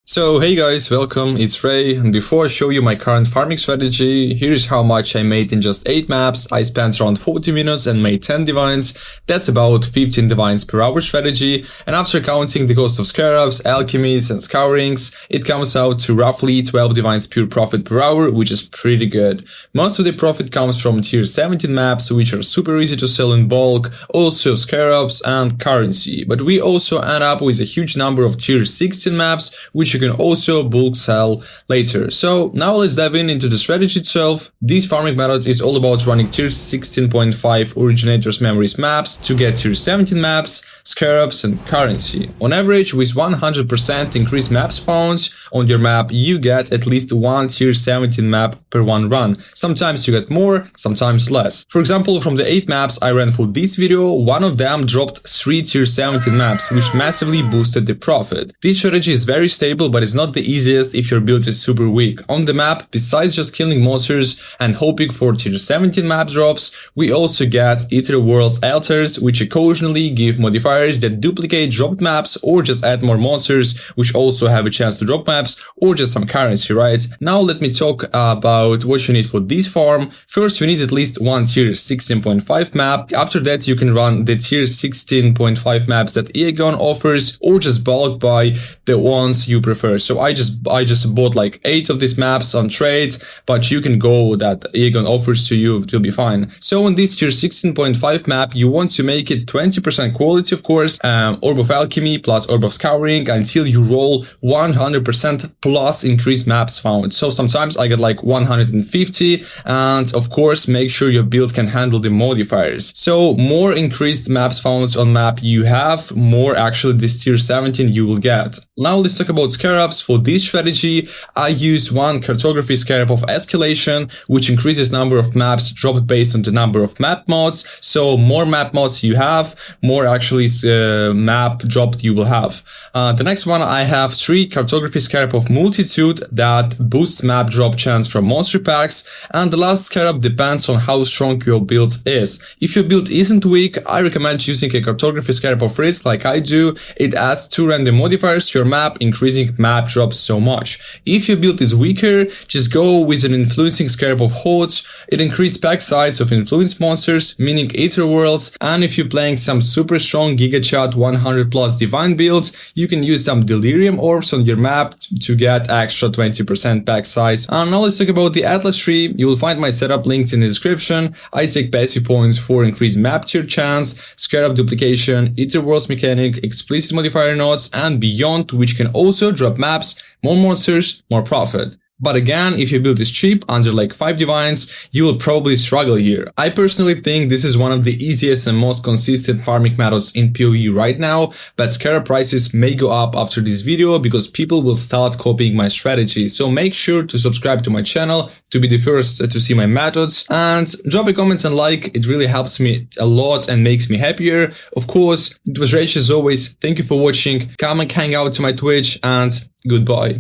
So hey guys, welcome, it's Ray, and before I show you my current farming strategy, here's how much I made in just 8 maps. I spent around 40 minutes and made 10 divines. That's about 15 divines per hour strategy, and after counting the cost of scarabs, alchemies and scourings, it comes out to roughly 12 divines pure profit per hour, which is pretty good. Most of the profit comes from tier 17 maps, which are super easy to sell in bulk, also scarabs and currency, but we also end up with a huge number of tier 16 maps, which you can also bulk sell later. So now let's dive into the strategy itself. This farming method is all about running tier 16.5 originators memories maps to get tier 17 maps, scarabs and currency. On average, with 100% increased maps found on your map, you get at least one tier 17 map per one run. Sometimes you get more, sometimes less. For example, from the 8 maps I ran for this video, one of them dropped 3 tier 17 maps, which massively boosted the profit. This strategy is very stable, but it's not the easiest if your build is super weak. On the map, besides just killing monsters and hoping for tier 17 map drops, we also get Ether Worlds altars, which occasionally give modifiers that duplicate dropped maps or just add more monsters, which also have a chance to drop maps, or just some currency, right? Now let me talk about what you need for this farm. First, you need at least one tier 16.5 map. After that, you can run the tier 16.5 maps that Aegon offers, or just bulk buy the ones you prefer. So I just bought like 8 of these maps on trade, but you can go that Aegon offers to you, it will be fine. So on this tier 16.5 map, you want to make it 20% quality, of course, Orb of Alchemy plus Orb of Scouring until you roll 100% plus increased maps found. So sometimes I get like 150, and of course make sure your build can handle the modifiers. So more increased maps found on map you have, more actually this tier 17 you will get. Now let's talk about Scarabs. For this strategy, I use one Cartography Scarab of Escalation, which increases number of maps dropped based on the number of map mods. So more map mods you have, more actually map dropped you will have. The next one, I have 3 Cartography Scarab of Multitude that boosts map drop chance from monster packs, and the last scarab depends on how strong your build is. If your build isn't weak, I recommend using a Cartography Scarab of Risk like I do. It adds 2 random modifiers to your map, increasing map drops so much. If your build is weaker, just go with an influencing Scarab of Hordes. It increases pack size of influence monsters, meaning Ether Worlds, and if you're playing some super strong Gigachat 100 plus divine builds, you can use some Delirium Orbs on your map to get extra 20% pack size. And now let's talk about the Atlas tree. You will find my setup linked in the description. I take passive points for increased map tier chance, Scarab duplication, Ether Worlds mechanic, explicit modifier nodes, and beyond, which can also drop maps, more monsters, more profit. But again, if your build is cheap, under like 5 divines, you will probably struggle here. I personally think this is one of the easiest and most consistent farming methods in PoE right now, but scarab prices may go up after this video because people will start copying my strategy. So make sure to subscribe to my channel to be the first to see my methods, and drop a comment and like, it really helps me a lot and makes me happier. Of course, it was Raychich as always. Thank you for watching. Come and hang out to my Twitch, and goodbye.